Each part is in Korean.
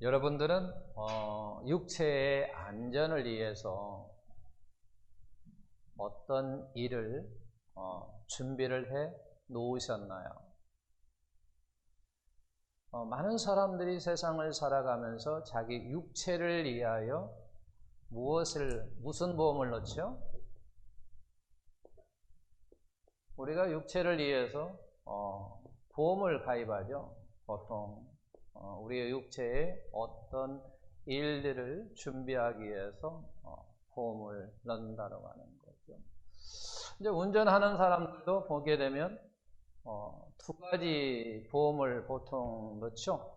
여러분들은 육체의 안전을 위해서 어떤 일을 준비를 해 놓으셨나요? 많은 사람들이 세상을 살아가면서 자기 육체를 위하여 무슨 보험을 넣죠? 우리가 육체를 위해서 보험을 가입하죠. 보통 우리의 육체에 어떤 일들을 준비하기 위해서 보험을 넣는다고 하는 거죠. 이제 운전하는 사람들도 보게 되면 두 가지 보험을 보통 넣죠.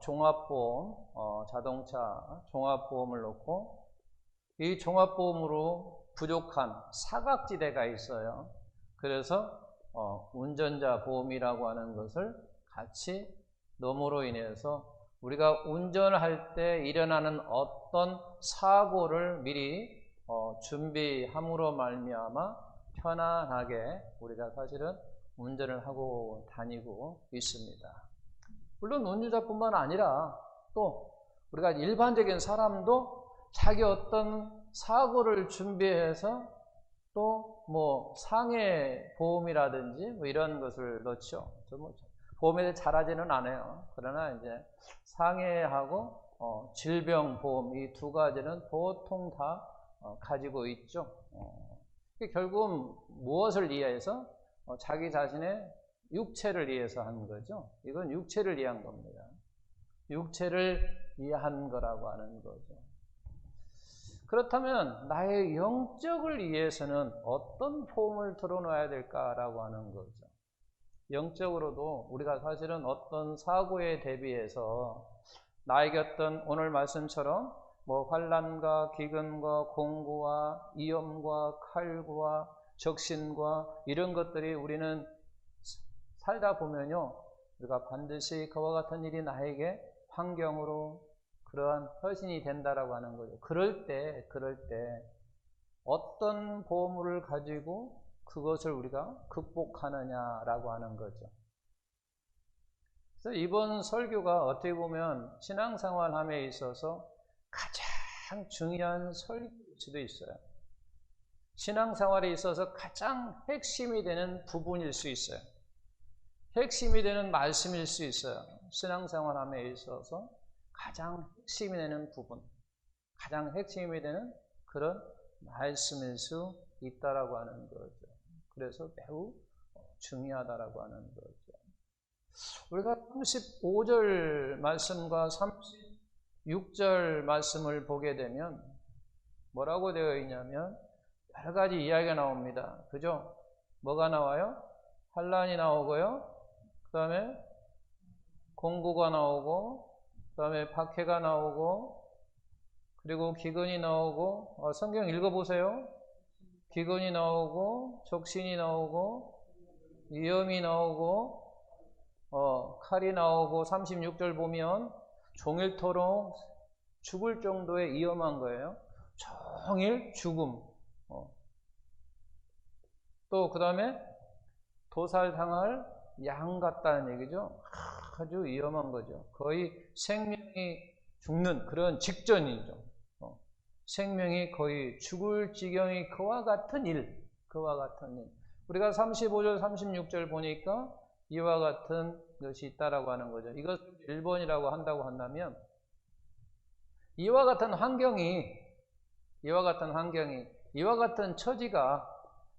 종합보험, 자동차 종합보험을 넣고, 이 종합보험으로 부족한 사각지대가 있어요. 그래서 운전자 보험이라고 하는 것을 같이 넣음으로 인해서 우리가 운전을 할 때 일어나는 어떤 사고를 미리 준비함으로 말미암아 편안하게 우리가 사실은 운전을 하고 다니고 있습니다. 물론 운전자뿐만 아니라 또 우리가 일반적인 사람도 자기 어떤 사고를 준비해서 또 뭐 상해 보험이라든지 뭐 이런 것을 넣죠. 보험에 대해 잘하지는 않아요. 그러나 이제 상해하고 질병 보험 이 두 가지는 보통 다 가지고 있죠. 결국은 무엇을 위해서? 자기 자신의 육체를 위해서 한 거죠. 이건 육체를 위한 겁니다. 육체를 위한 거라고 하는 거죠. 그렇다면 나의 영적을 위해서는 어떤 보험을 들어놔야 될까라고 하는 거죠. 영적으로도 우리가 사실은 어떤 사고에 대비해서 나에게 어떤 오늘 말씀처럼 뭐 환난과 기근과 공고와 위험과 칼과 적신과 이런 것들이 우리는 살다 보면요, 우리가 반드시 그와 같은 일이 나에게 환경으로 그러한 헌신이 된다라고 하는 거죠. 그럴 때 어떤 보험을 가지고 그것을 우리가 극복하느냐라고 하는 거죠. 그래서 이번 설교가 어떻게 보면 신앙생활함에 있어서 가장 중요한 설교일 수도 있어요. 신앙생활에 있어서 가장 핵심이 되는 부분일 수 있어요. 핵심이 되는 말씀일 수 있어요. 신앙생활함에 있어서 가장 핵심이 되는 부분, 가장 핵심이 되는 그런 말씀일 수 있다라고 하는 거죠. 그래서 매우 중요하다라고 하는 거죠. 우리가 35절 말씀과 36절 말씀을 보게 되면 뭐라고 되어 있냐면 여러 가지 이야기가 나옵니다. 그죠? 뭐가 나와요? 환난이 나오고요. 그 다음에 공고가 나오고, 그 다음에 박해가 나오고, 그리고 기근이 나오고, 성경 읽어보세요. 기근이 나오고, 적신이 나오고, 위험이 나오고, 칼이 나오고, 36절 보면 종일토록 죽을 정도의 위험한 거예요. 종일 죽음. 또 그 다음에 도살당할 양 같다는 얘기죠. 아주 위험한 거죠. 거의 생명이 죽는 그런 직전이죠. 생명이 거의 죽을 지경이 그와 같은 일. 우리가 35절, 36절 보니까 이와 같은 것이 있다라고 하는 거죠. 이것을 1번이라고 한다고 한다면 이와 같은 환경이, 이와 같은 처지가,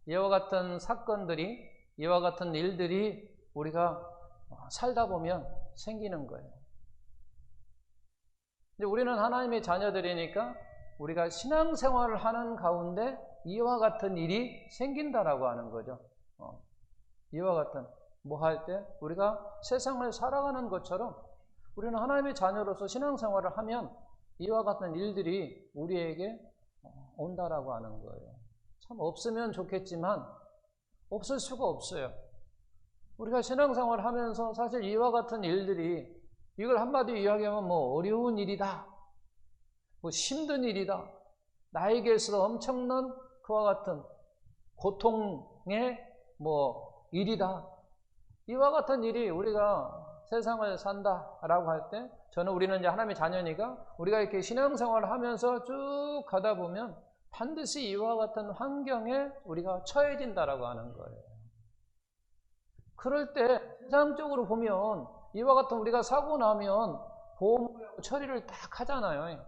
이와 같은 사건들이, 이와 같은 일들이 우리가 살다 보면 생기는 거예요. 이제 우리는 하나님의 자녀들이니까 우리가 신앙생활을 하는 가운데 이와 같은 일이 생긴다라고 하는 거죠. 이와 같은 뭐 할 때 우리가 세상을 살아가는 것처럼 우리는 하나님의 자녀로서 신앙생활을 하면 이와 같은 일들이 우리에게 온다라고 하는 거예요. 참 없으면 좋겠지만 없을 수가 없어요. 우리가 신앙생활을 하면서 사실 이와 같은 일들이, 이걸 한마디로 이야기하면 뭐 어려운 일이다, 뭐 힘든 일이다, 나에게 있어서 엄청난 그와 같은 고통의 뭐 일이다, 이와 같은 일이 우리가 세상을 산다라고 할 때 우리는 이제 하나님의 자녀니까 우리가 이렇게 신앙생활을 하면서 쭉 가다 보면 반드시 이와 같은 환경에 우리가 처해진다라고 하는 거예요. 그럴 때 세상적으로 보면 이와 같은 우리가 사고 나면 보험 처리를 딱 하잖아요.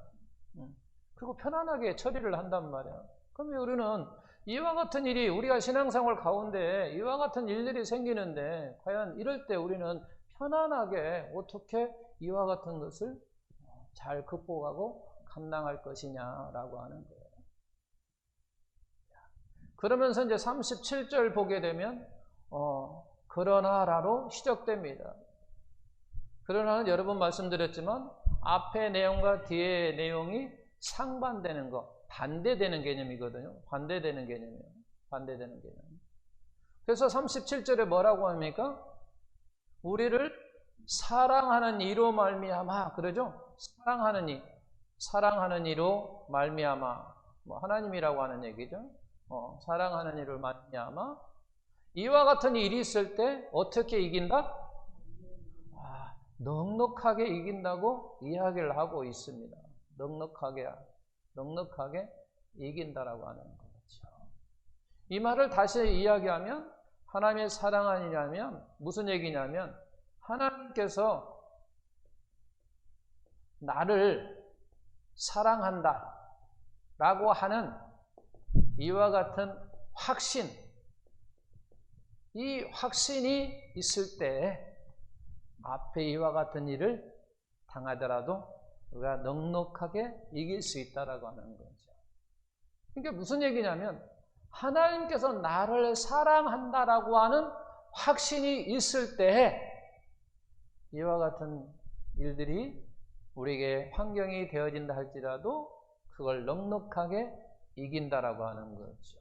그리고 편안하게 처리를 한단 말이야. 그러면 우리는 이와 같은 일이 우리가 신앙생활 가운데 이와 같은 일들이 생기는데 과연 이럴 때 우리는 편안하게 어떻게 이와 같은 것을 잘 극복하고 감당할 것이냐라고 하는 거예요. 그러면서 이제 37절 보게 되면 그러나라로 시작됩니다. 그러나는 여러 번 말씀드렸지만 앞의 내용과 뒤의 내용이 상반되는 거, 반대되는 개념이거든요. 반대되는 개념이에요. 반대되는 개념. 그래서 37절에 뭐라고 합니까? 우리를 사랑하는 이로 말미암아, 그러죠? 사랑하는 이로 말미암아, 하나님이라고 하는 얘기죠. 사랑하는 이로 말미암아 이와 같은 일이 있을 때 어떻게 이긴다? 넉넉하게 이긴다고 이야기를 하고 있습니다. 넉넉하게 이긴다라고 하는 거죠. 이 말을 다시 이야기하면 하나님의 사랑하느냐면 무슨 얘기냐면 하나님께서 나를 사랑한다 라고 하는 이와 같은 확신, 이 확신이 있을 때 앞에 이와 같은 일을 당하더라도 우리가 넉넉하게 이길 수 있다라고 하는 거죠. 그러니까 무슨 얘기냐면 하나님께서 나를 사랑한다라고 하는 확신이 있을 때 이와 같은 일들이 우리에게 환경이 되어진다 할지라도 그걸 넉넉하게 이긴다라고 하는 거죠.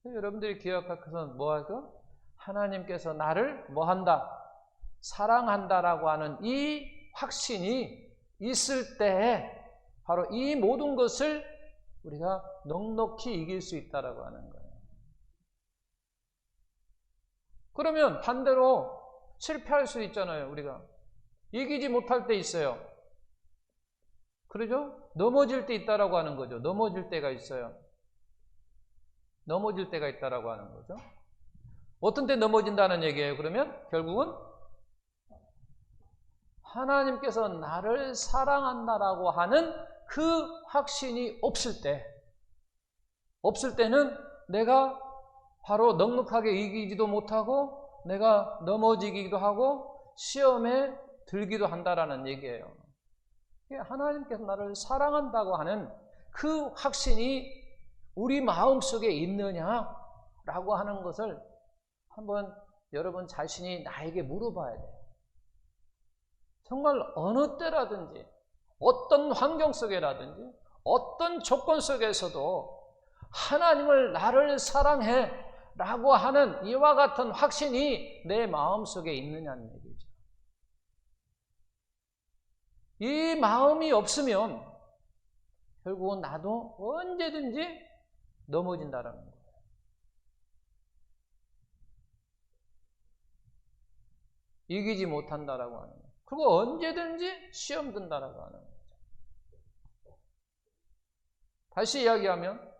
여러분들이 기억할 것은 뭐할까? 하나님께서 나를 뭐한다? 사랑한다라고 하는 이 확신이 있을 때 바로 이 모든 것을 우리가 넉넉히 이길 수 있다라고 하는 거예요. 그러면 반대로 실패할 수 있잖아요. 우리가 이기지 못할 때 있어요. 그러죠? 넘어질 때 있다라고 하는 거죠. 넘어질 때가 있어요. 넘어질 때가 있다라고 하는 거죠. 어떤 때 넘어진다는 얘기예요. 그러면 결국은 하나님께서 나를 사랑한다라고 하는 그 확신이 없을 때는 내가 바로 넉넉하게 이기지도 못하고 내가 넘어지기도 하고 시험에 들기도 한다라는 얘기예요. 하나님께서 나를 사랑한다고 하는 그 확신이 우리 마음속에 있느냐라고 하는 것을 한번 여러분 자신이 나에게 물어봐야 돼요. 정말 어느 때라든지 어떤 환경 속에라든지 어떤 조건 속에서도 하나님을 나를 사랑해 라고 하는 이와 같은 확신이 내 마음속에 있느냐는 얘기죠. 이 마음이 없으면 결국은 나도 언제든지 넘어진다는 거예요. 이기지 못한다라고 하는 거예요. 그리고 언제든지 시험 든다라고 하는 거죠. 다시 이야기하면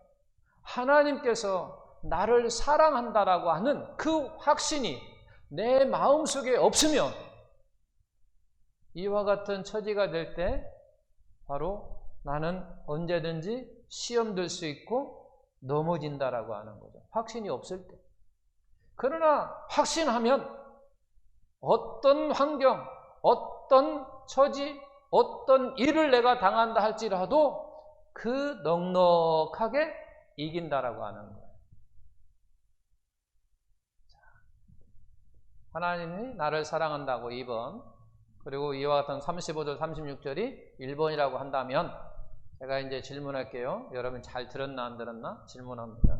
하나님께서 나를 사랑한다라고 하는 그 확신이 내 마음속에 없으면 이와 같은 처지가 될 때 바로 나는 언제든지 시험 들 수 있고 넘어진다라고 하는 거죠. 확신이 없을 때. 그러나 확신하면 어떤 환경, 어떤 처지, 어떤 일을 내가 당한다 할지라도 그 넉넉하게 이긴다라고 하는 거예요. 하나님이 나를 사랑한다고 2번, 그리고 이와 같은 35절, 36절이 1번이라고 한다면 제가 이제 질문할게요. 여러분 잘 들었나 안 들었나? 질문합니다.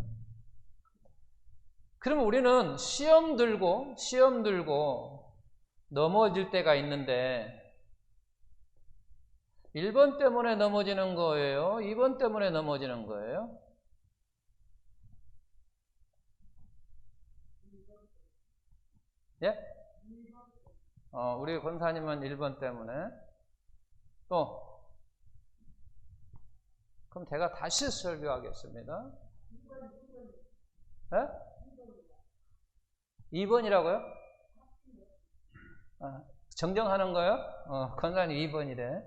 그러면 우리는 시험 들고 넘어질 때가 있는데 1번 때문에 넘어지는 거예요? 2번 때문에 넘어지는 거예요? 예? 우리 권사님은 1번 때문에. 또 그럼 제가 다시 설교하겠습니다. 네? 2번이라고요? 정정하는 거요? 권사님 2번이래.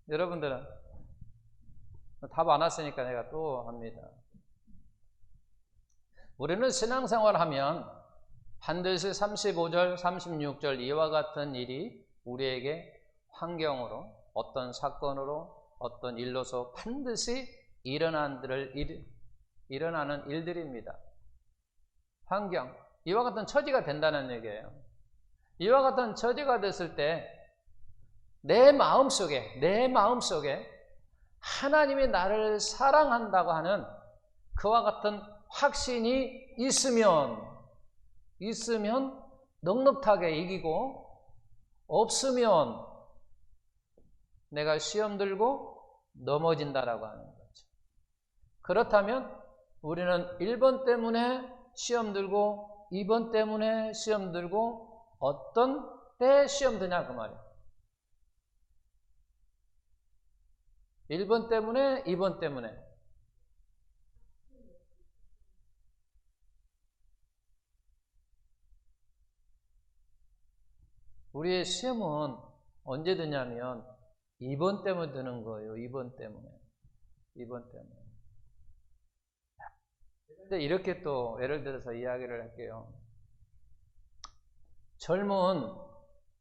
여러분들은 답 안 왔으니까 내가 또 합니다. 우리는 신앙생활 하면 반드시 35절, 36절 이와 같은 일이 우리에게 환경으로, 어떤 사건으로, 어떤 일로서 반드시 일어나는 일들입니다. 환경, 이와 같은 처지가 된다는 얘기예요. 이와 같은 처지가 됐을 때 내 마음속에 하나님이 나를 사랑한다고 하는 그와 같은 확신이 있으면 넉넉하게 이기고, 없으면 내가 시험 들고 넘어진다라고 하는 거죠. 그렇다면 우리는 1번 때문에 시험 들고 2번 때문에 시험 들고 어떤 때 시험 드냐 그 말이에요. 1번 때문에 2번 때문에. 우리의 시험은 언제 드냐면 2번 때문에 드는 거예요. 2번 때문에. 근데 이렇게 또 예를 들어서 이야기를 할게요. 젊은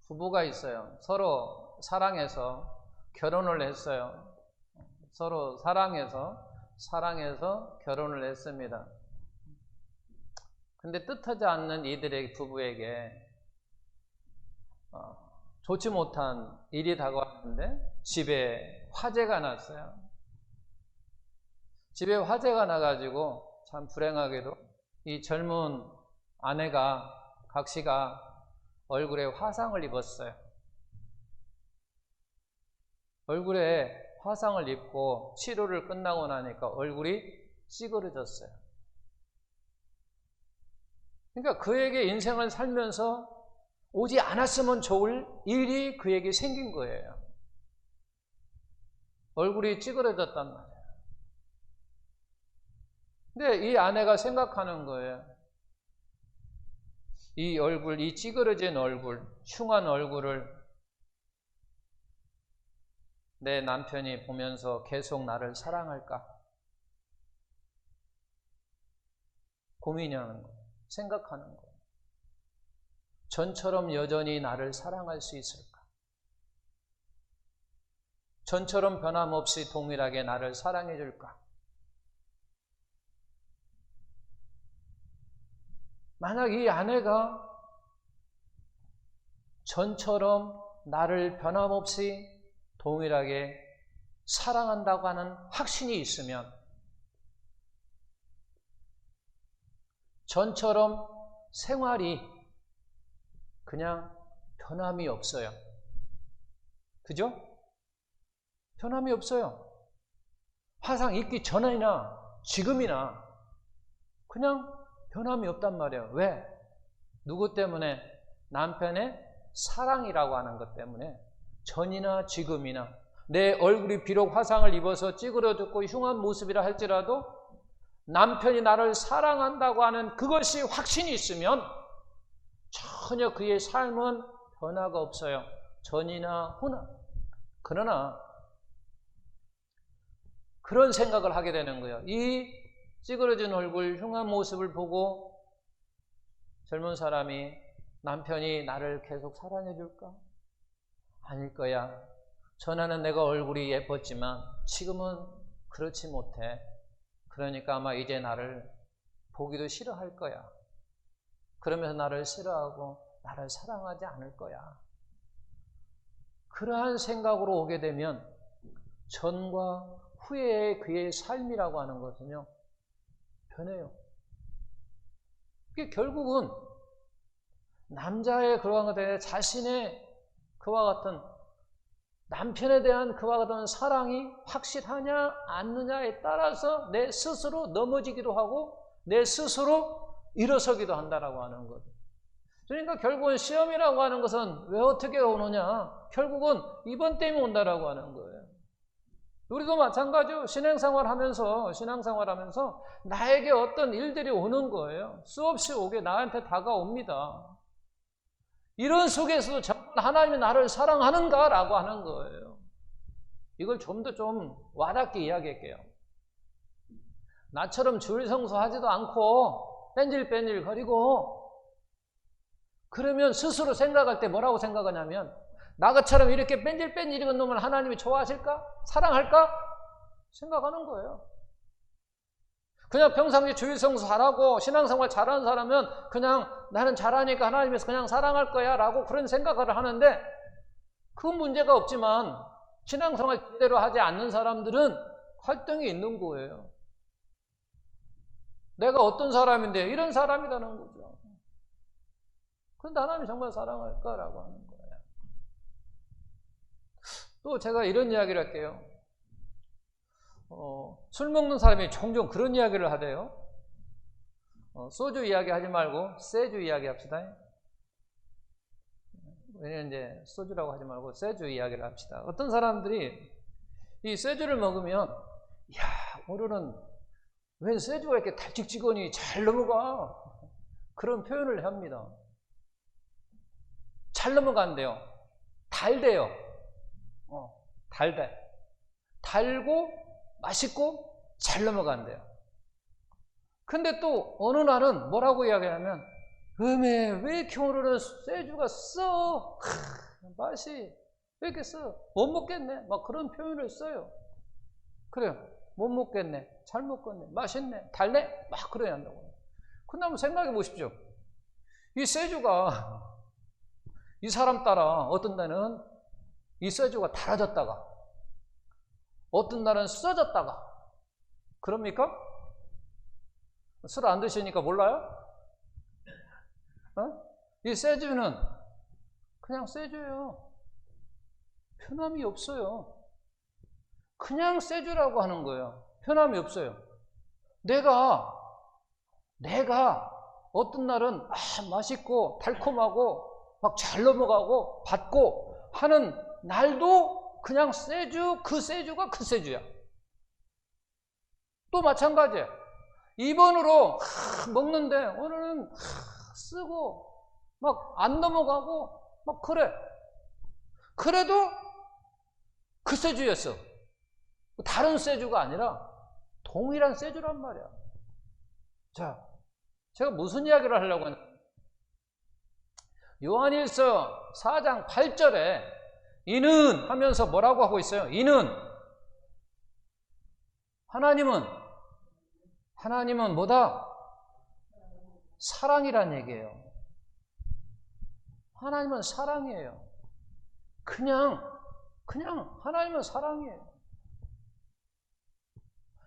부부가 있어요. 서로 사랑해서 결혼을 했어요. 서로 사랑해서 결혼을 했습니다. 근데 뜻하지 않는 이들의 부부에게 좋지 못한 일이 다가왔는데 집에 화재가 났어요. 집에 화재가 나가지고 참 불행하게도 이 젊은 아내가 각시가 얼굴에 화상을 입었어요. 얼굴에 화상을 입고 치료를 끝나고 나니까 얼굴이 찌그러졌어요. 그러니까 그에게 인생을 살면서 오지 않았으면 좋을 일이 그에게 생긴 거예요. 얼굴이 찌그러졌단 말이에요. 근데 이 아내가 생각하는 거예요. 이 얼굴, 이 찌그러진 얼굴, 흉한 얼굴을 내 남편이 보면서 계속 나를 사랑할까? 고민하는 거예요. 생각하는 거예요. 전처럼 여전히 나를 사랑할 수 있을까? 전처럼 변함없이 동일하게 나를 사랑해 줄까? 만약 이 아내가 전처럼 나를 변함없이 동일하게 사랑한다고 하는 확신이 있으면, 전처럼 생활이 그냥 변함이 없어요. 그죠? 변함이 없어요. 화상 있기 전이나 지금이나 그냥 변함이 없단 말이에요. 왜? 누구 때문에? 남편의 사랑이라고 하는 것 때문에. 전이나 지금이나 내 얼굴이 비록 화상을 입어서 찌그러졌고 흉한 모습이라 할지라도 남편이 나를 사랑한다고 하는 그것이 확신이 있으면 전혀 그의 삶은 변화가 없어요. 전이나 후나. 그러나 그런 생각을 하게 되는 거예요. 이 찌그러진 얼굴, 흉한 모습을 보고 젊은 사람이 남편이 나를 계속 사랑해 줄까? 아닐 거야. 전에는 내가 얼굴이 예뻤지만 지금은 그렇지 못해. 그러니까 아마 이제 나를 보기도 싫어할 거야. 그러면서 나를 싫어하고 나를 사랑하지 않을 거야. 그러한 생각으로 오게 되면 전과 후의 그의 삶이라고 하는 것은요, 변해요. 그게 결국은 남자의 그러한 것에 대해 자신의 그와 같은 남편에 대한 그와 같은 사랑이 확실하냐 않느냐에 따라서 내 스스로 넘어지기도 하고 내 스스로 일어서기도 한다라고 하는 것. 그러니까 결국은 시험이라고 하는 것은 왜 어떻게 오느냐? 결국은 이번 때문에 온다라고 하는 거예요. 우리도 마찬가지로 신앙생활하면서 나에게 어떤 일들이 오는 거예요. 수없이 오게 나한테 다가옵니다. 이런 속에서도 정말 하나님이 나를 사랑하는가라고 하는 거예요. 이걸 좀 더 와닿게 이야기할게요. 나처럼 주일 성수하지도 않고 뺀질뺀질 거리고 그러면 스스로 생각할 때 뭐라고 생각하냐면 나처럼 이렇게 뺀질뺀질 이런 놈을 하나님이 좋아하실까? 사랑할까? 생각하는 거예요. 그냥 평상시 주일 성수 잘하고 신앙생활 잘하는 사람은 그냥 나는 잘하니까 하나님께서 그냥 사랑할 거야 라고 그런 생각을 하는데 그건 문제가 없지만 신앙생활 제대로 하지 않는 사람들은 갈등이 있는 거예요. 내가 어떤 사람인데 이런 사람이라는 거죠. 그런데 하나님이 정말 사랑할까라고 하는 거예요. 또 제가 이런 이야기를 할게요. 술 먹는 사람이 종종 그런 이야기를 하대요. 소주 이야기 하지 말고 세주 이야기 합시다. 왜냐면 이제 소주라고 하지 말고 세주 이야기를 합시다. 어떤 사람들이 이 세주를 먹으면 야 오늘은 왜 세주가 이렇게 달직지근히 잘 넘어가? 그런 표현을 합니다. 잘 넘어간대요. 달대요. 달대. 달고 맛있고 잘 넘어간대요. 근데 또 어느 날은 뭐라고 이야기하면 왜 이렇게 오늘은 세주가 써? 맛이 왜 이렇게 써? 못 먹겠네. 막 그런 표현을 써요. 그래요. 못 먹겠네. 잘 먹겠네. 맛있네. 달래? 막 그래야 한다고. 근데 한번 생각해 보십시오. 이 세주가 이 사람 따라 어떤 날은 이 세주가 달아졌다가 어떤 날은 써졌다가 그럽니까? 술 안 드시니까 몰라요? 이 세주는 그냥 세주예요. 편함이 없어요. 그냥 세주라고 하는 거예요. 편함이 없어요. 내가 어떤 날은 맛있고 달콤하고 막 잘 넘어가고 받고 하는 날도 그냥 세주, 그 세주가 그 세주야. 또 마찬가지야. 입원으로 먹는데 오늘은 쓰고 막 안 넘어가고 막 그래. 그래도 그 세주였어. 다른 세주가 아니라 동일한 세주란 말이야. 자, 제가 무슨 이야기를 하려고 하냐. 요한일서 4장 8절에 이는 하면서 뭐라고 하고 있어요? 이는 하나님은 뭐다? 사랑이란 얘기예요. 하나님은 사랑이에요. 그냥 하나님은 사랑이에요.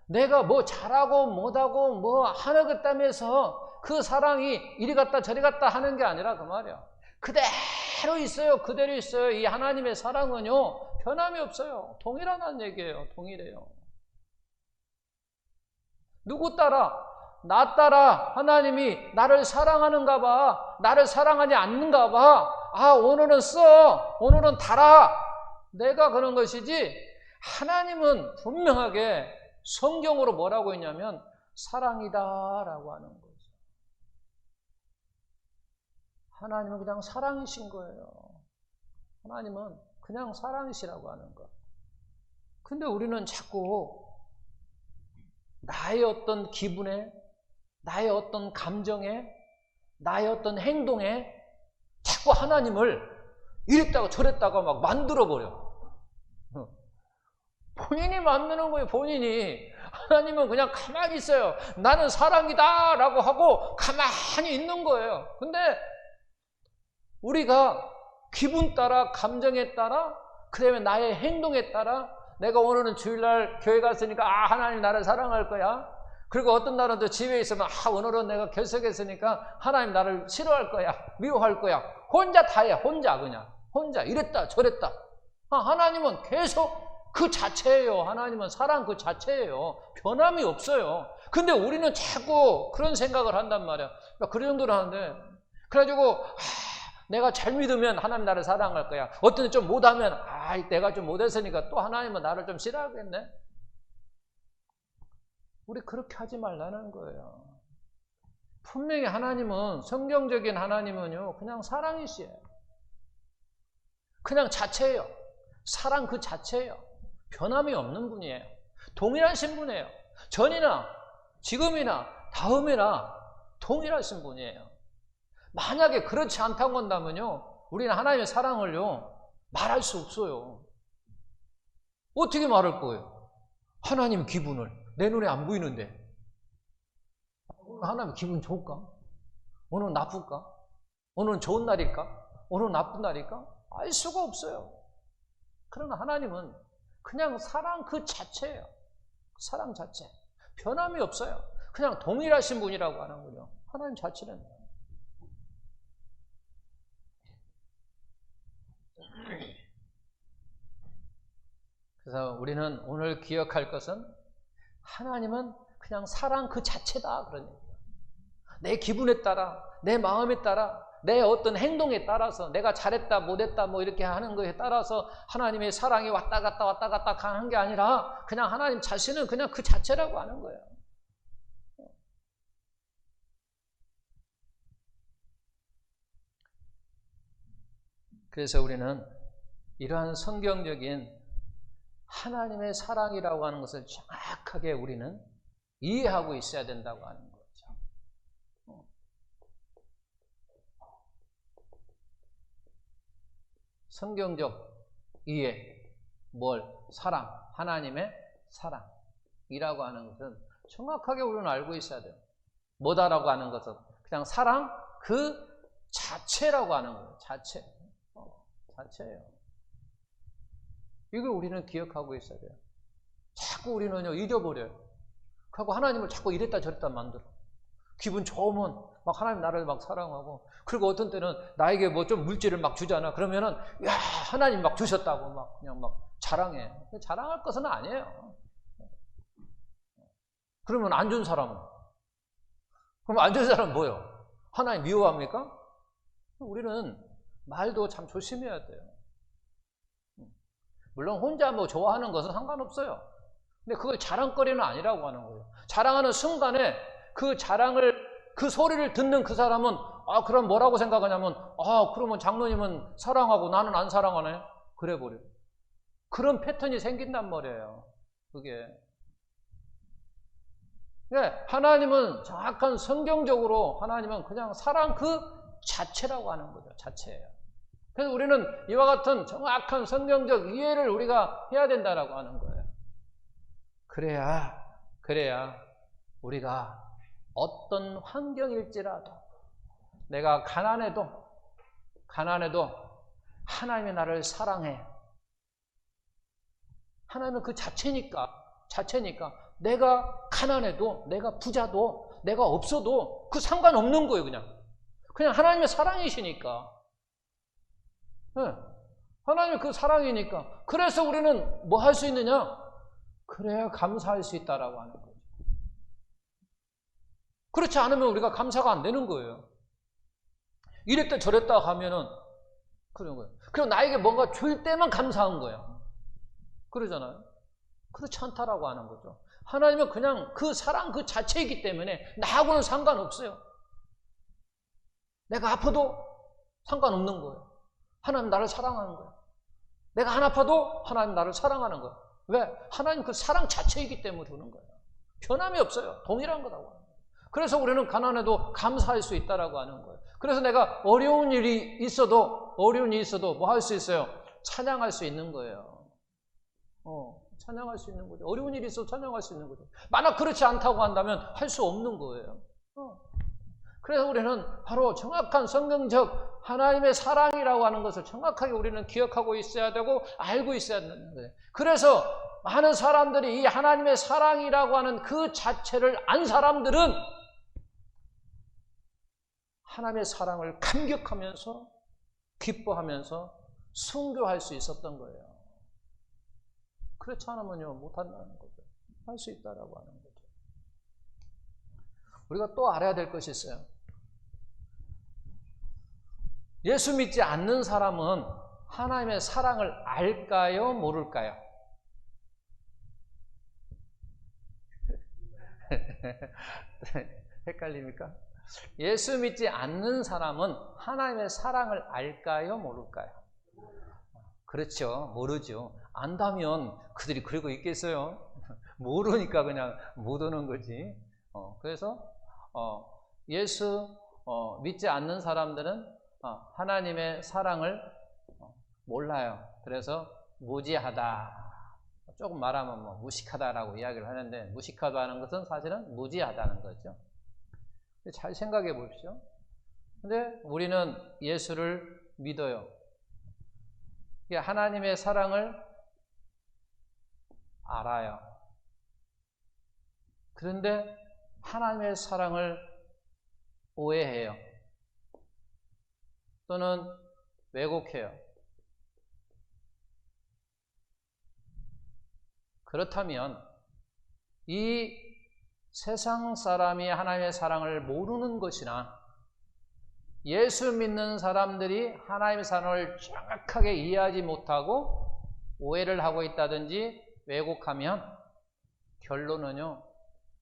내가 뭐 잘하고 못하고 뭐 하겠다면서 그 사랑이 이리 갔다 저리 갔다 하는 게 아니라 그 말이야. 그대로 있어요. 그대로 있어요. 이 하나님의 사랑은요. 변함이 없어요. 동일하다는 얘기예요. 동일해요. 누구 따라? 나 따라 하나님이 나를 사랑하는가 봐. 나를 사랑하지 않는가 봐. 오늘은 써. 오늘은 달아. 내가 그런 것이지 하나님은 분명하게 성경으로 뭐라고 했냐면 사랑이다라고 하는 거죠. 하나님은 그냥 사랑이신 거예요. 하나님은 그냥 사랑이시라고 하는 거. 근데 우리는 자꾸 나의 어떤 기분에, 나의 어떤 감정에, 나의 어떤 행동에 자꾸 하나님을 이랬다가 저랬다가 막 만들어버려. 본인이 만드는 거예요. 본인이. 하나님은 그냥 가만히 있어요. 나는 사랑이다 라고 하고 가만히 있는 거예요. 근데 우리가 기분 따라, 감정에 따라, 그 다음에 나의 행동에 따라 내가 오늘은 주일날 교회 갔으니까 하나님 나를 사랑할 거야. 그리고 어떤 날은 또 집에 있으면 오늘은 내가 결석했으니까 하나님 나를 싫어할 거야. 미워할 거야. 혼자 다 해. 혼자 그냥. 혼자 이랬다 저랬다. 하나님은 계속 그 자체예요. 하나님은 사랑 그 자체예요. 변함이 없어요. 근데 우리는 자꾸 그런 생각을 한단 말이야. 그런 정도로 하는데 그래가지고 내가 잘 믿으면 하나님 나를 사랑할 거야. 어떤 데 좀 못하면 내가 좀 못했으니까 또 하나님은 나를 좀 싫어하겠네. 우리 그렇게 하지 말라는 거예요. 분명히 하나님은, 성경적인 하나님은요, 그냥 사랑이시에요. 그냥 자체예요. 사랑 그 자체예요. 변함이 없는 분이에요. 동일하신 분이에요. 전이나 지금이나 다음이나 동일하신 분이에요. 만약에 그렇지 않다고 한다면요, 우리는 하나님의 사랑을요, 말할 수 없어요. 어떻게 말할 거예요? 하나님 기분을 내 눈에 안 보이는데 오늘 하나님 기분 좋을까? 오늘 나쁠까? 오늘 좋은 날일까? 오늘 나쁜 날일까? 알 수가 없어요. 그러나 하나님은 그냥 사랑 그 자체예요. 사랑 자체. 변함이 없어요. 그냥 동일하신 분이라고 하는 거죠. 하나님 자체는. 그래서 우리는 오늘 기억할 것은 하나님은 그냥 사랑 그 자체다. 그런 얘기예요. 내 기분에 따라, 내 마음에 따라, 내 어떤 행동에 따라서 내가 잘했다 못했다 뭐 이렇게 하는 거에 따라서 하나님의 사랑이 왔다 갔다 가는 게 아니라 그냥 하나님 자신은 그냥 그 자체라고 하는 거예요. 그래서 우리는 이러한 성경적인 하나님의 사랑이라고 하는 것을 정확하게 우리는 이해하고 있어야 된다고 하는 거죠. 성경적 이해, 사랑, 하나님의 사랑이라고 하는 것은 정확하게 우리는 알고 있어야 돼요. 뭐다라고 하는 것은 그냥 사랑 그 자체라고 하는 거예요. 자체예요. 이걸 우리는 기억하고 있어야 돼요. 자꾸 우리는요, 잊어버려요. 그리고 하나님을 자꾸 이랬다 저랬다 만들어. 기분 좋으면 막 하나님 나를 막 사랑하고, 그리고 어떤 때는 나에게 뭐 좀 물질을 막 주잖아. 그러면은 야 하나님 막 주셨다고 막 그냥 막 자랑해. 자랑할 것은 아니에요. 그러면 안 준 사람은? 그럼 안 준 사람은 뭐예요? 하나님 미워합니까? 우리는 말도 참 조심해야 돼요. 물론 혼자 뭐 좋아하는 것은 상관없어요. 근데 그걸 자랑거리는 아니라고 하는 거예요. 자랑하는 순간에 그 소리를 듣는 그 사람은 그럼 뭐라고 생각하냐면 그러면 장로님은 사랑하고 나는 안 사랑하네? 그래 버려. 그런 패턴이 생긴단 말이에요. 그게. 네, 하나님은 정확한 성경적으로 하나님은 그냥 사랑 그 자체라고 하는 거죠. 자체예요. 그래서 우리는 이와 같은 정확한 성경적 이해를 우리가 해야 된다라고 하는 거예요. 그래야 우리가 어떤 환경일지라도 내가 가난해도 하나님이 나를 사랑해. 하나님은 그 자체니까 내가 가난해도 내가 부자도 내가 없어도 그 상관없는 거예요. 그냥 하나님의 사랑이시니까. 네. 하나님의 그 사랑이니까. 그래서 우리는 뭐 할 수 있느냐? 그래야 감사할 수 있다라고 하는 거죠. 그렇지 않으면 우리가 감사가 안 되는 거예요. 이랬다 저랬다 하면은 그런 거예요. 그리고 나에게 뭔가 줄 때만 감사한 거예요. 그러잖아요. 그렇지 않다라고 하는 거죠. 하나님은 그냥 그 사랑 그 자체이기 때문에 나하고는 상관없어요. 내가 아파도 상관없는 거예요. 하나님 나를 사랑하는 거예요. 내가 안 아파도 하나님 나를 사랑하는 거예요. 왜? 하나님 그 사랑 자체이기 때문에 그러는 거예요. 변함이 없어요. 동일한 거라고 하는 거예요. 그래서 우리는 가난해도 감사할 수 있다라고 하는 거예요. 그래서 내가 어려운 일이 있어도 뭐 할 수 있어요? 찬양할 수 있는 거예요. 찬양할 수 있는 거죠. 어려운 일이 있어도 찬양할 수 있는 거죠. 만약 그렇지 않다고 한다면 할 수 없는 거예요. 그래서 우리는 바로 정확한 성경적 하나님의 사랑이라고 하는 것을 정확하게 우리는 기억하고 있어야 되고 알고 있어야 되는 거예요. 그래서 많은 사람들이 이 하나님의 사랑이라고 하는 그 자체를 안 사람들은 하나님의 사랑을 감격하면서 기뻐하면서 순교할 수 있었던 거예요. 그렇지 않으면요 못한다는 거죠. 할 수 있다라고 하는 거죠. 우리가 또 알아야 될 것이 있어요. 예수 믿지 않는 사람은 하나님의 사랑을 알까요? 모를까요? 헷갈립니까? 예수 믿지 않는 사람은 하나님의 사랑을 알까요? 모를까요? 그렇죠. 모르죠. 안다면 그들이 그러고 있겠어요? 모르니까 그냥 못 오는 거지. 그래서 예수 믿지 않는 사람들은 하나님의 사랑을 몰라요. 그래서 무지하다. 조금 말하면 뭐 무식하다라고 이야기를 하는데, 무식하다는 것은 사실은 무지하다는 거죠. 잘 생각해 보십시오. 근데 우리는 예수를 믿어요. 하나님의 사랑을 알아요. 그런데 하나님의 사랑을 오해해요. 또는 왜곡해요. 그렇다면 이 세상 사람이 하나님의 사랑을 모르는 것이나 예수 믿는 사람들이 하나님의 사랑을 정확하게 이해하지 못하고 오해를 하고 있다든지 왜곡하면 결론은요,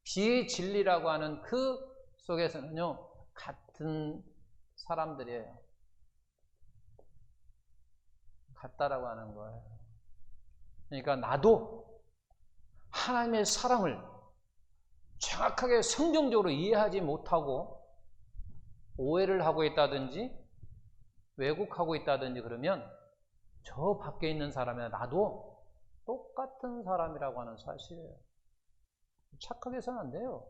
비진리라고 하는 그 속에서는요, 같은 사람들이에요. 같다라고 하는 거예요. 그러니까 나도 하나님의 사랑을 정확하게 성경적으로 이해하지 못하고 오해를 하고 있다든지 왜곡하고 있다든지 그러면 저 밖에 있는 사람이나 나도 똑같은 사람이라고 하는 사실이에요. 착하게 해서는 안 돼요.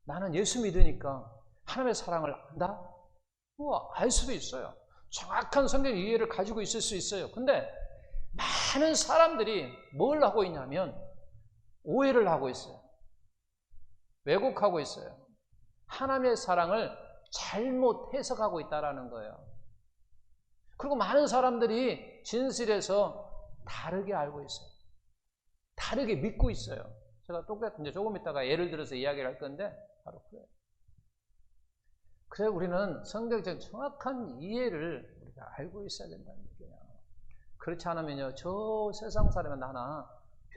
나는 예수 믿으니까 하나님의 사랑을 안다? 알 수도 있어요. 정확한 성경 이해를 가지고 있을 수 있어요. 근데 많은 사람들이 뭘 하고 있냐면 오해를 하고 있어요. 왜곡하고 있어요. 하나님의 사랑을 잘못 해석하고 있다는 거예요. 그리고 많은 사람들이 진실에서 다르게 알고 있어요. 다르게 믿고 있어요. 제가 똑같은 이제 조금 있다가 예를 들어서 이야기를 할 건데 바로 그래요. 그래서 우리는 성경적 정확한 이해를 우리가 알고 있어야 된다는 얘기예요. 그렇지 않으면요, 저 세상 사람은 나나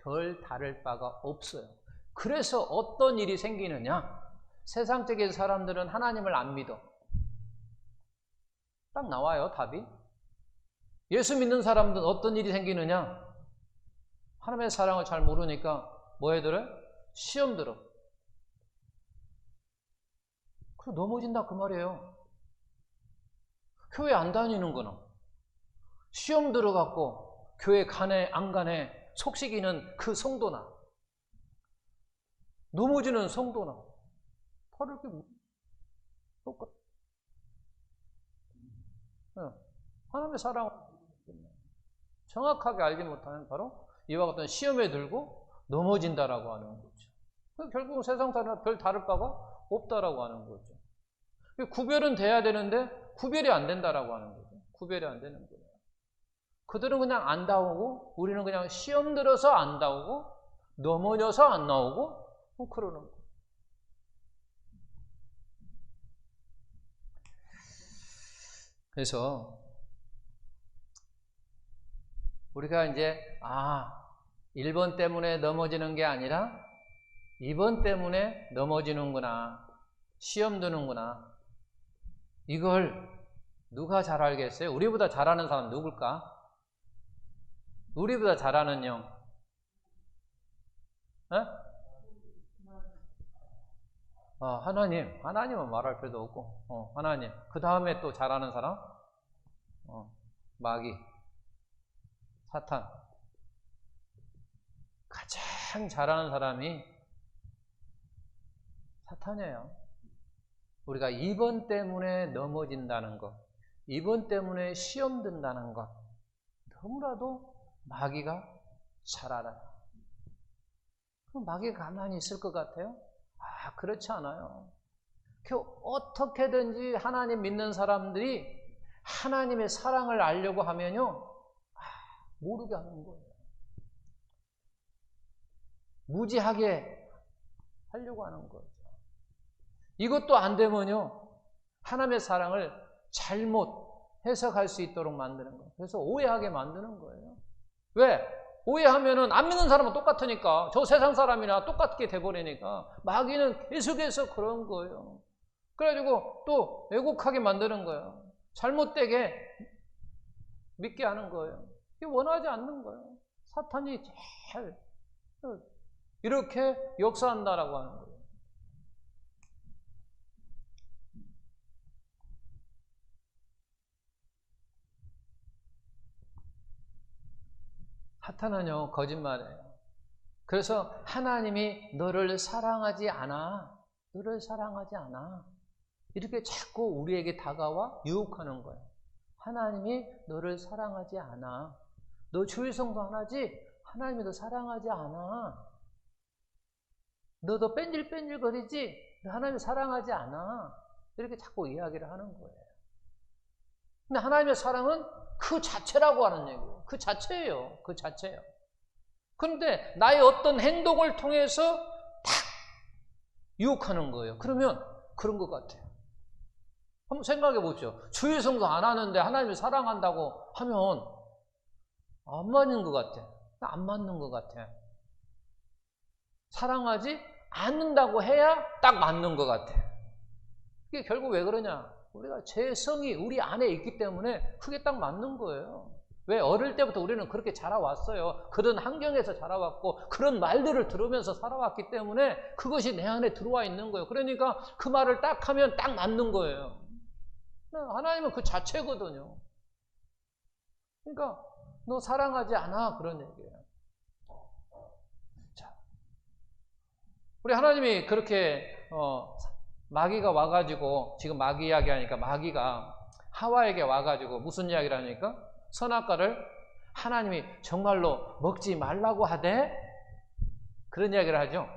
별 다를 바가 없어요. 그래서 어떤 일이 생기느냐? 세상적인 사람들은 하나님을 안 믿어. 딱 나와요, 답이. 예수 믿는 사람들은 어떤 일이 생기느냐? 하나님의 사랑을 잘 모르니까 뭐 해들어요? 시험 들어. 그리고 넘어진다 그 말이에요. 교회 안 다니는구나. 시험 들어갖고 교회 가네 안 가네 속시기는 그 성도나 넘어지는 성도나 다 이렇게 똑같아. 하나님의 사랑을 정확하게 알지 못하면 바로 이와 같은 시험에 들고 넘어진다라고 하는 거죠. 결국 세상 사람과 별 다를 바가 없다라고 하는 거죠. 구별은 돼야 되는데 구별이 안 된다라고 하는 거죠. 구별이 안 되는 거예요. 그들은 그냥 안 나오고 우리는 그냥 시험 들어서 안 나오고 넘어져서 안 나오고 그러는 거예요. 그래서 우리가 이제 1번 때문에 넘어지는 게 아니라 2번 때문에 넘어지는구나, 시험 드는구나, 이걸 누가 잘 알겠어요? 우리보다 잘하는 사람 누굴까? 우리보다 잘하는 영. 하나님은 말할 필요도 없고, 하나님. 그 다음에 또 잘하는 사람? 마귀, 사탄. 가장 잘하는 사람이 사탄이에요. 우리가 2번 때문에 넘어진다는 것, 2번 때문에 시험 든다는 것, 너무나도 마귀가 잘 알아요. 그럼 마귀가 가만히 있을 것 같아요? 그렇지 않아요. 어떻게든지 하나님 믿는 사람들이 하나님의 사랑을 알려고 하면요, 모르게 하는 거예요. 무지하게 하려고 하는 거죠. 이것도 안 되면요, 하나님의 사랑을 잘못 해석할 수 있도록 만드는 거예요. 그래서 오해하게 만드는 거예요. 왜? 오해하면은 안 믿는 사람은 똑같으니까, 저 세상 사람이나 똑같게 돼버리니까 마귀는 계속해서 그런 거예요. 그래가지고 또 왜곡하게 만드는 거예요. 잘못되게 믿게 하는 거예요. 이게 원하지 않는 거예요. 사탄이 제일 이렇게 역사한다라고 하는 거예요. 사탄은요, 거짓말이에요. 그래서 하나님이 너를 사랑하지 않아. 너를 사랑하지 않아. 이렇게 자꾸 우리에게 다가와 유혹하는 거예요. 하나님이 너를 사랑하지 않아. 너 주일 성도 안 하지? 하나님이 너 사랑하지 않아. 너도 뺀질뺀질거리지? 하나님이 사랑하지 않아. 이렇게 자꾸 이야기를 하는 거예요. 근데 하나님의 사랑은 그 자체라고 하는 얘기예요. 그 자체예요. 그 자체예요. 그런데 나의 어떤 행동을 통해서 탁 유혹하는 거예요. 그러면 그런 것 같아요. 한번 생각해 보십시오. 주일 성도 안 하는데 하나님이 사랑한다고 하면 안 맞는 것 같아. 안 맞는 것 같아. 사랑하지 않는다고 해야 딱 맞는 것 같아. 이게 결국 왜 그러냐? 우리가 죄성이 우리 안에 있기 때문에 그게 딱 맞는 거예요. 왜? 어릴 때부터 우리는 그렇게 자라왔어요. 그런 환경에서 자라왔고 그런 말들을 들으면서 살아왔기 때문에 그것이 내 안에 들어와 있는 거예요. 그러니까 그 말을 딱 하면 딱 맞는 거예요. 하나님은 그 자체거든요. 그러니까 너 사랑하지 않아, 그런 얘기예요. 자, 우리 하나님이 그렇게 마귀가 와가지고, 지금 마귀 이야기하니까 마귀가 하와에게 와가지고 무슨 이야기를 하니까 선악과를 하나님이 정말로 먹지 말라고 하대? 그런 이야기를 하죠.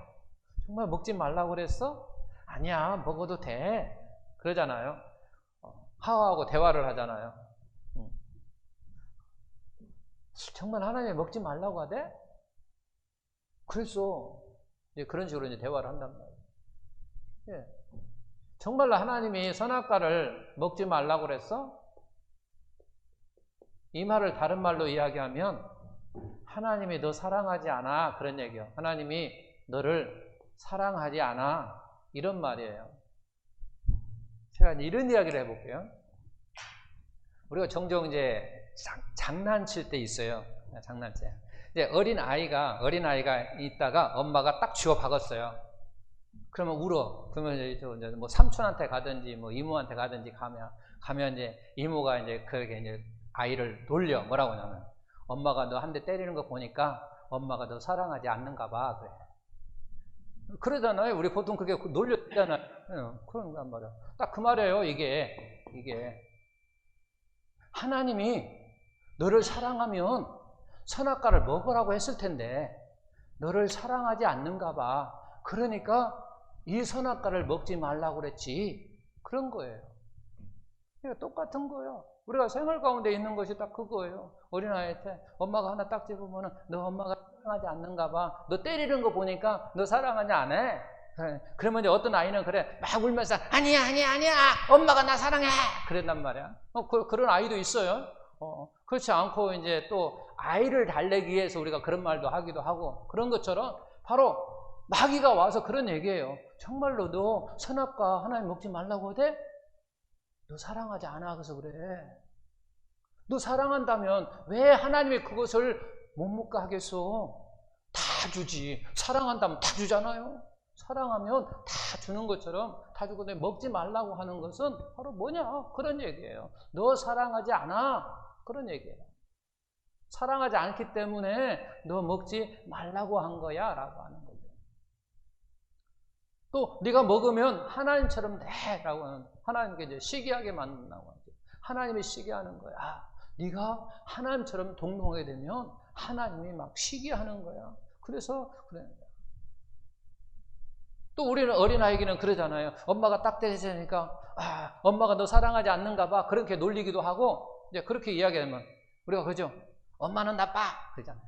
정말 먹지 말라고 그랬어? 아니야, 먹어도 돼. 그러잖아요. 하와하고 대화를 하잖아요. 정말 하나님이 먹지 말라고 하대? 그래서 이제 그런 식으로 이제 대화를 한단 말이에요. 예. 정말로 하나님이 선악과를 먹지 말라고 그랬어? 이 말을 다른 말로 이야기하면 하나님이 너 사랑하지 않아, 그런 얘기예요. 하나님이 너를 사랑하지 않아, 이런 말이에요. 제가 이런 이야기를 해볼게요. 우리가 종종 이제 장난칠 때 있어요. 장난칠. 이제 어린 아이가 있다가 엄마가 딱 쥐어 박았어요. 그러면 울어. 그러면 이제 뭐 삼촌한테 가든지 뭐 이모한테 가든지 가면 이제 이모가 이제 그렇게 이제 아이를 놀려. 뭐라고 하냐면 엄마가 너 한 대 때리는 거 보니까 엄마가 너 사랑하지 않는가 봐. 그래. 그러잖아요. 우리 보통 그게 놀렸잖아요. 그런단 말이야. 딱 그 말이에요. 이게 하나님이 너를 사랑하면 선악과를 먹으라고 했을 텐데 너를 사랑하지 않는가 봐. 그러니까 이 선악과를 먹지 말라고 그랬지. 그런 거예요. 이거 똑같은 거예요. 우리가 생활 가운데 있는 것이 딱 그거예요. 어린아이한테 엄마가 하나 딱 집으면 너 엄마가 사랑하지 않는가 봐. 너 때리는 거 보니까 너 사랑하지 안 해. 그러면 이제 어떤 아이는 그래 막 울면서 아니야 엄마가 나 사랑해 그랬단 말이야. 그런 아이도 있어요. 그렇지 않고 이제 또 아이를 달래기 위해서 우리가 그런 말도 하기도 하고 그런 것처럼 바로 마귀가 와서 그런 얘기예요. 정말로 너 선악과 하나님 먹지 말라고 하대? 너 사랑하지 않아 그래서 그래. 너 사랑한다면 왜 하나님이 그것을 못 먹게 하겠어? 다 주지. 사랑한다면 다 주잖아요. 사랑하면 다 주는 것처럼 다 주고 먹지 말라고 하는 것은 바로 뭐냐? 그런 얘기예요. 너 사랑하지 않아. 그런 얘기예요. 사랑하지 않기 때문에 너 먹지 말라고 한 거야 라고 하는 거죠. 또 네가 먹으면 하나님처럼 돼라고 하는, 하나님께 이제 시기하게 만든다고 하죠. 하나님이 시기하는 거야. 네가 하나님처럼 동동하게 되면 하나님이 막 시기하는 거야. 그래서 그래. 또 우리는 어린아이에게는 그러잖아요. 엄마가 딱 때리니까 엄마가 너 사랑하지 않는가 봐. 그렇게 놀리기도 하고 이제 그렇게 이야기하면 우리가 그러죠. 엄마는 나빠. 그러잖아요.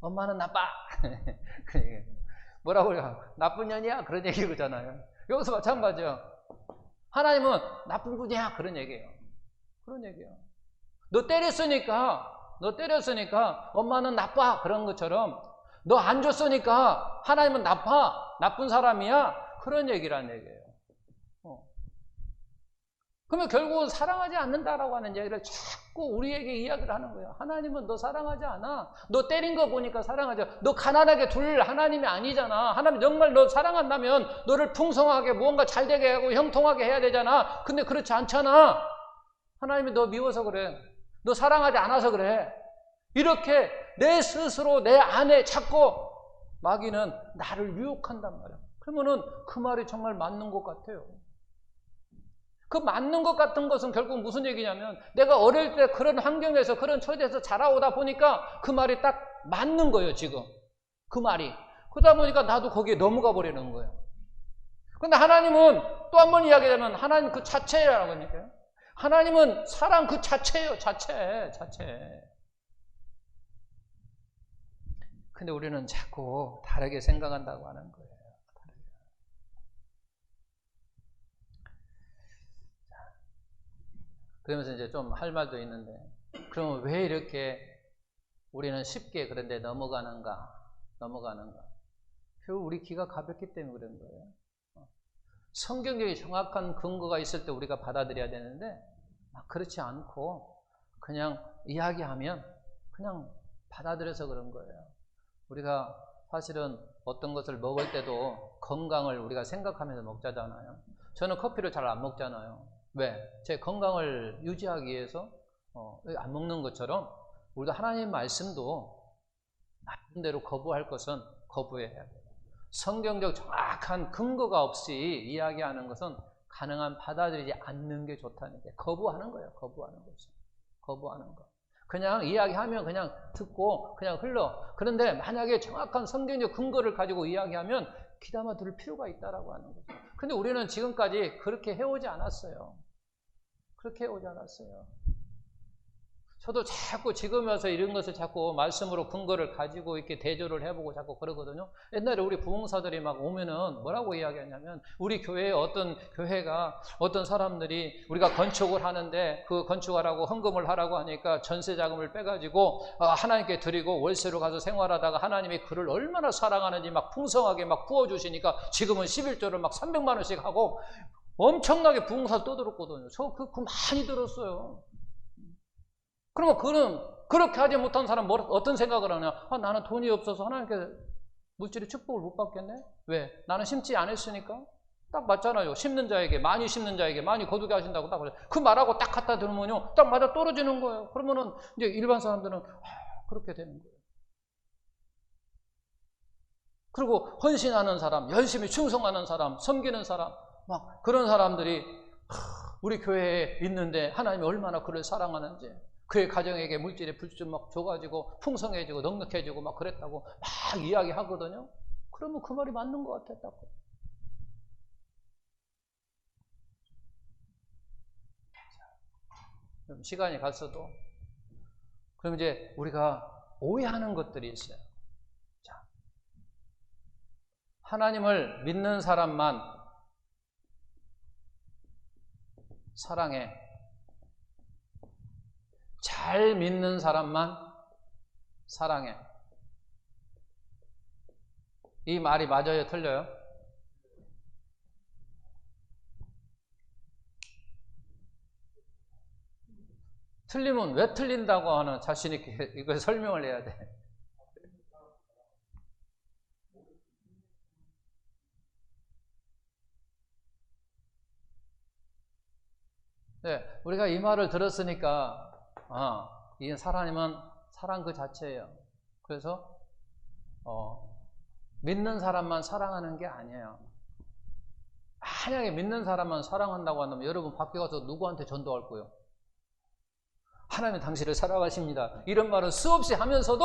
엄마는 나빠. 뭐라고 그래요? 나쁜 년이야. 그런 얘기 그러잖아요. 여기서 마찬가지예요. 하나님은 나쁜 분이야. 그런 얘기예요. 그런 얘기야. 너 때렸으니까 엄마는 나빠. 그런 것처럼 너 안 줬으니까 하나님은 나쁜 사람이야. 그런 얘기란 얘기예요. 그러면 결국은 사랑하지 않는다라고 하는 얘기를 자꾸 우리에게 이야기를 하는 거예요. 하나님은 너 사랑하지 않아. 너 때린 거 보니까 사랑하지 않아. 너 가난하게 둘 하나님이 아니잖아. 하나님 정말 너 사랑한다면 너를 풍성하게 무언가 잘되게 하고 형통하게 해야 되잖아. 근데 그렇지 않잖아. 하나님이 너 미워서 그래. 너 사랑하지 않아서 그래. 이렇게 내 스스로 내 안에 자꾸 마귀는 나를 유혹한단 말이야. 그러면은 그 말이 정말 맞는 것 같아요. 그 맞는 것 같은 것은 결국 무슨 얘기냐면 내가 어릴 때 그런 환경에서 그런 처지에서 자라오다 보니까 그 말이 딱 맞는 거예요. 지금 그 말이. 그러다 보니까 나도 거기에 넘어가 버리는 거예요. 그런데 하나님은 또 한 번 이야기하면 하나님 그 자체라고 하니까요. 하나님은 사랑 그 자체예요. 자체. 근데 우리는 자꾸 다르게 생각한다고 하는 거예요. 그러면서 이제 좀 할 말도 있는데, 그러면 왜 이렇게 우리는 쉽게 그런데 넘어가는가? 결국 우리 귀가 가볍기 때문에 그런 거예요. 성경적인 정확한 근거가 있을 때 우리가 받아들여야 되는데, 그렇지 않고 그냥 이야기하면 그냥 받아들여서 그런 거예요. 우리가 사실은 어떤 것을 먹을 때도 건강을 우리가 생각하면서 먹자잖아요. 저는 커피를 잘 안 먹잖아요. 왜? 제 건강을 유지하기 위해서 안 먹는 것처럼 우리도 하나님 말씀도 나쁜 대로 거부할 것은 거부해야 돼요. 성경적 정확한 근거가 없이 이야기하는 것은 가능한 받아들이지 않는 게 좋다는 게 거부하는 거예요. 거부하는 거. 그냥 이야기하면 그냥 듣고 그냥 흘러. 그런데 만약에 정확한 성경적 근거를 가지고 이야기하면 귀담아 들을 필요가 있다라고 하는 거죠. 근데 우리는 지금까지 그렇게 해오지 않았어요. 저도 자꾸 지금 와서 이런 것을 자꾸 말씀으로 근거를 가지고 이렇게 대조를 해보고 자꾸 그러거든요. 옛날에 우리 부흥사들이 막 오면은 뭐라고 이야기하냐면 우리 교회에 어떤 사람들이 우리가 건축을 하는데 그 건축하라고 헌금을 하라고 하니까 전세 자금을 빼가지고 하나님께 드리고 월세로 가서 생활하다가 하나님이 그를 얼마나 사랑하는지 막 풍성하게 막 부어주시니까 지금은 11조를 막 300만 원씩 하고 엄청나게 부흥사를 떠들었거든요. 저 그 많이 들었어요. 그러면 그는 그렇게 하지 못한 사람은 어떤 생각을 하냐? 나는 돈이 없어서 하나님께 물질의 축복을 못 받겠네? 왜? 나는 심지 않았으니까? 딱 맞잖아요. 많이 심는 자에게 많이 거두게 하신다고 딱 그래. 그 말하고 딱 갖다 들으면요, 딱 맞아 떨어지는 거예요. 그러면은 이제 일반 사람들은 그렇게 되는 거예요. 그리고 헌신하는 사람, 열심히 충성하는 사람, 섬기는 사람, 막 그런 사람들이 우리 교회에 있는데 하나님이 얼마나 그를 사랑하는지. 그의 가정에게 물질의 불좀 막 줘가지고 풍성해지고 넉넉해지고 막 그랬다고 막 이야기하거든요. 그러면 그 말이 맞는 것 같아. 딱. 시간이 갔어도 그럼 이제 우리가 오해하는 것들이 있어요. 자, 하나님을 믿는 사람만 사랑해. 잘 믿는 사람만 사랑해. 이 말이 맞아요? 틀려요? 틀리면 왜 틀린다고 하는 자신 있게 이걸 설명을 해야 돼. 네, 우리가 이 말을 들었으니까 이 하나님은 사랑 그 자체예요. 그래서 믿는 사람만 사랑하는 게 아니에요. 만약에 믿는 사람만 사랑한다고 한다면 여러분 밖에 가서 누구한테 전도할 거예요? 하나님은 당신을 사랑하십니다. 이런 말은 수없이 하면서도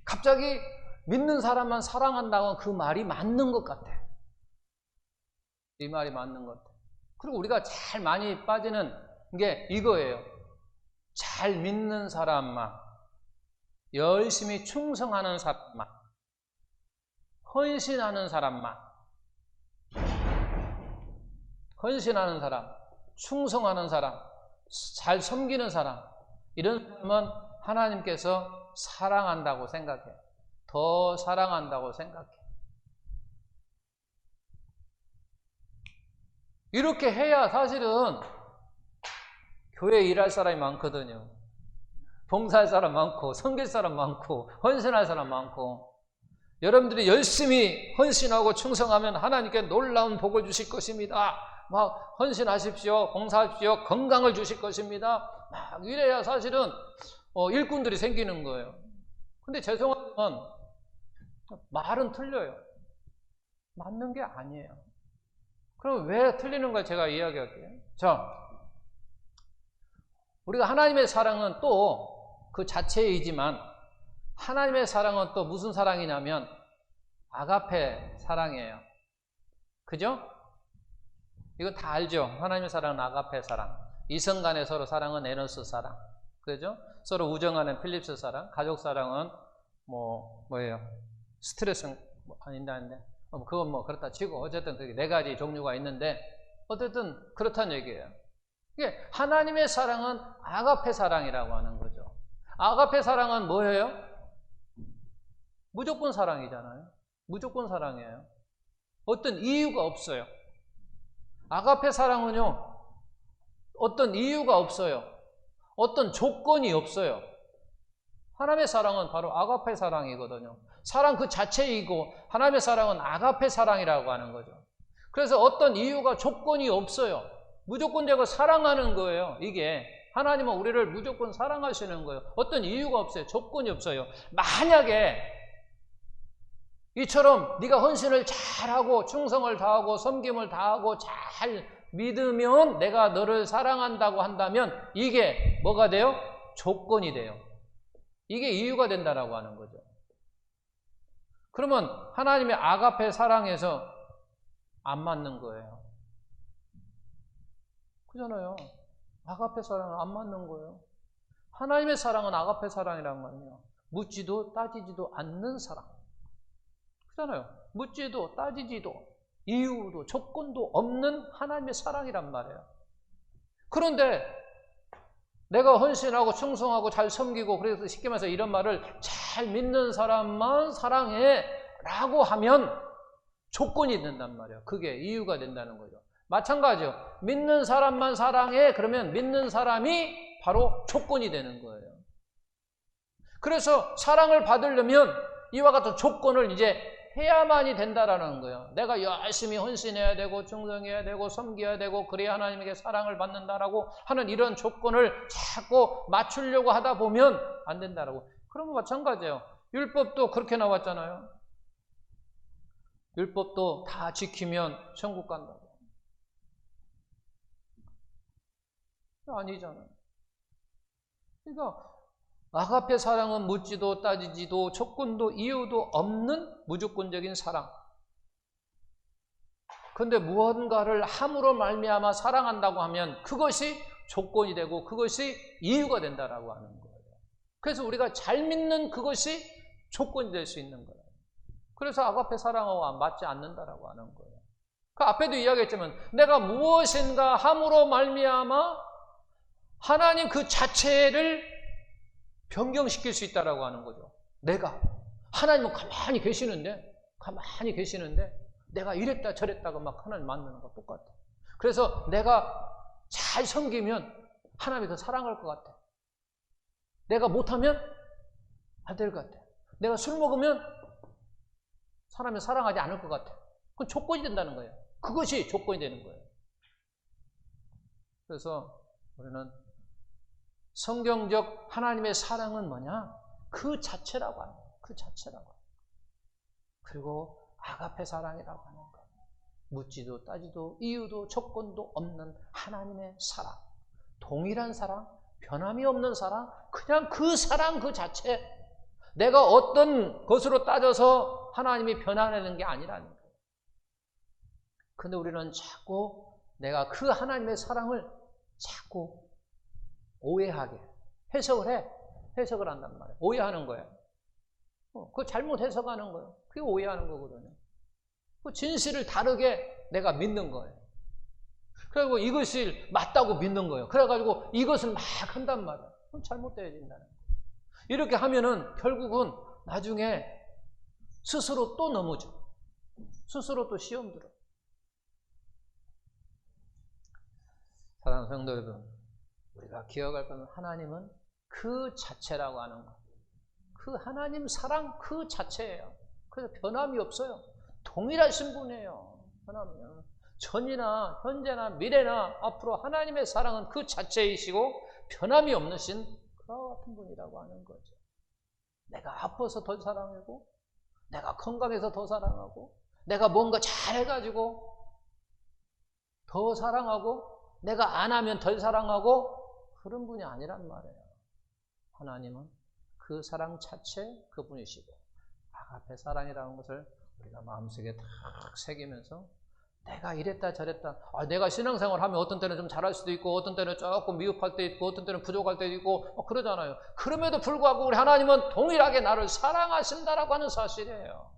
갑자기 믿는 사람만 사랑한다고 그 말이 맞는 것 같아. 이 말이 맞는 것 같아. 그리고 우리가 제일 많이 빠지는 게 이거예요. 잘 믿는 사람만, 열심히 충성하는 사람만, 헌신하는 사람만, 충성하는 사람, 잘 섬기는 사람, 이런 사람은 하나님께서 사랑한다고 생각해. 더 사랑한다고 생각해. 이렇게 해야 사실은 교회에 일할 사람이 많거든요. 봉사할 사람 많고, 섬길 사람 많고, 헌신할 사람 많고. 여러분들이 열심히 헌신하고 충성하면 하나님께 놀라운 복을 주실 것입니다. 막 헌신하십시오, 봉사하십시오, 건강을 주실 것입니다. 막 이래야 사실은 일꾼들이 생기는 거예요. 근데 죄송한 건 말은 틀려요. 맞는 게 아니에요. 그럼 왜 틀리는 걸 제가 이야기할게요. 자, 우리가 하나님의 사랑은 또 그 자체이지만 하나님의 사랑은 또 무슨 사랑이냐면 아가페 사랑이에요. 그죠? 이거 다 알죠? 하나님의 사랑은 아가페 사랑. 이성 간의 서로 사랑은 에노스 사랑. 그죠? 서로 우정하는 필립스 사랑. 가족 사랑은 뭐예요? 스트레스 아닌데 그건 뭐 그렇다 치고 어쨌든 그게 네 가지 종류가 있는데 어쨌든 그렇다는 얘기예요. 이게 하나님의 사랑은 아가페 사랑이라고 하는 거죠. 아가페 사랑은 뭐예요? 무조건 사랑이잖아요. 무조건 사랑이에요. 어떤 이유가 없어요. 아가페 사랑은요, 어떤 이유가 없어요. 어떤 조건이 없어요. 하나님의 사랑은 바로 아가페 사랑이거든요. 사랑 그 자체이고 하나님의 사랑은 아가페 사랑이라고 하는 거죠. 그래서 어떤 이유가 조건이 없어요. 무조건적으로 사랑하는 거예요. 이게 하나님은 우리를 무조건 사랑하시는 거예요. 어떤 이유가 없어요. 조건이 없어요. 만약에 이처럼 네가 헌신을 잘하고 충성을 다하고 섬김을 다하고 잘 믿으면 내가 너를 사랑한다고 한다면 이게 뭐가 돼요? 조건이 돼요. 이게 이유가 된다라고 하는 거죠. 그러면 하나님의 아가페 사랑에서 안 맞는 거예요. 그잖아요. 아가페 사랑은 안 맞는 거예요. 하나님의 사랑은 아가페 사랑이란 말이에요. 묻지도 따지지도 않는 사랑. 그잖아요. 묻지도 따지지도 이유도 조건도 없는 하나님의 사랑이란 말이에요. 그런데 내가 헌신하고 충성하고 잘 섬기고 그래서 쉽게 말해서 이런 말을 잘 믿는 사람만 사랑해 라고 하면 조건이 된단 말이에요. 그게 이유가 된다는 거죠. 마찬가지요. 믿는 사람만 사랑해 그러면 믿는 사람이 바로 조건이 되는 거예요. 그래서 사랑을 받으려면 이와 같은 조건을 이제 해야만이 된다라는 거예요. 내가 열심히 헌신해야 되고 충성해야 되고 섬겨야 되고 그래야 하나님에게 사랑을 받는다라고 하는 이런 조건을 자꾸 맞추려고 하다 보면 안 된다라고. 그러면 마찬가지예요. 율법도 그렇게 나왔잖아요. 율법도 다 지키면 천국 간다고. 아니잖아요. 그러니까 아가페 사랑은 묻지도 따지지도 조건도 이유도 없는 무조건적인 사랑. 그런데 무언가를 함으로 말미암아 사랑한다고 하면 그것이 조건이 되고 그것이 이유가 된다라고 하는 거예요. 그래서 우리가 잘 믿는 그것이 조건이 될 수 있는 거예요. 그래서 아가페 사랑하고 맞지 않는다라고 하는 거예요. 그 앞에도 이야기했지만 내가 무엇인가 함으로 말미암아 하나님 그 자체를 변경시킬 수 있다라고 하는 거죠. 내가 하나님은 가만히 계시는데 내가 이랬다 저랬다고 막 하나님 만드는 거 똑같아. 그래서 내가 잘 섬기면 하나님이 더 사랑할 것 같아. 내가 못하면 안 될 것 같아. 내가 술 먹으면 사람이 사랑하지 않을 것 같아. 그건 조건이 된다는 거예요. 그것이 조건이 되는 거예요. 그래서 우리는 성경적 하나님의 사랑은 뭐냐? 그 자체라고 하는 거예요. 그 자체라고. 그리고 아가페 사랑이라고 하는 거예요. 묻지도 따지도 이유도 조건도 없는 하나님의 사랑. 동일한 사랑, 변함이 없는 사랑, 그냥 그 사랑 그 자체. 내가 어떤 것으로 따져서 하나님이 변화되는 게 아니라는 거예요. 근데 우리는 자꾸 내가 그 하나님의 사랑을 자꾸 오해하게 해석을 한단 말이에요. 오해하는 거예요. 그거 잘못 해석하는 거예요. 그게 오해하는 거거든요. 그 진실을 다르게 내가 믿는 거예요. 그리고 이것이 맞다고 믿는 거예요. 그래가지고 이것을 막 한단 말이에요. 그럼 잘못되어진다는 거예요. 이렇게 하면은 결국은 나중에 스스로 또 넘어져. 스스로 또 시험 들어. 사랑하는 성도 여러분, 우리가 기억할 것은 하나님은 그 자체라고 하는 것. 그 하나님 사랑 그 자체예요. 그래서 변함이 없어요. 동일하신 분이에요. 하나님은 전이나 현재나 미래나 앞으로 하나님의 사랑은 그 자체이시고 변함이 없으신 그와 같은 분이라고 하는 거죠. 내가 아파서 더 사랑하고, 내가 건강해서 더 사랑하고, 내가 뭔가 잘해가지고 더 사랑하고, 내가 안 하면 덜 사랑하고, 그런 분이 아니란 말이에요. 하나님은 그 사랑 자체 그분이시고, 아가페 사랑이라는 것을 우리가 마음속에 탁 새기면서 내가 이랬다 저랬다, 내가 신앙생활 하면 어떤 때는 좀 잘할 수도 있고 어떤 때는 조금 미흡할 때 있고 어떤 때는 부족할 때 있고 그러잖아요. 그럼에도 불구하고 우리 하나님은 동일하게 나를 사랑하신다라고 하는 사실이에요.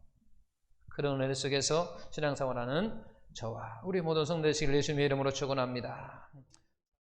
그런 은혜 속에서 신앙생활하는 저와 우리 모든 성도 되시길 예수님의 이름으로 축원합니다.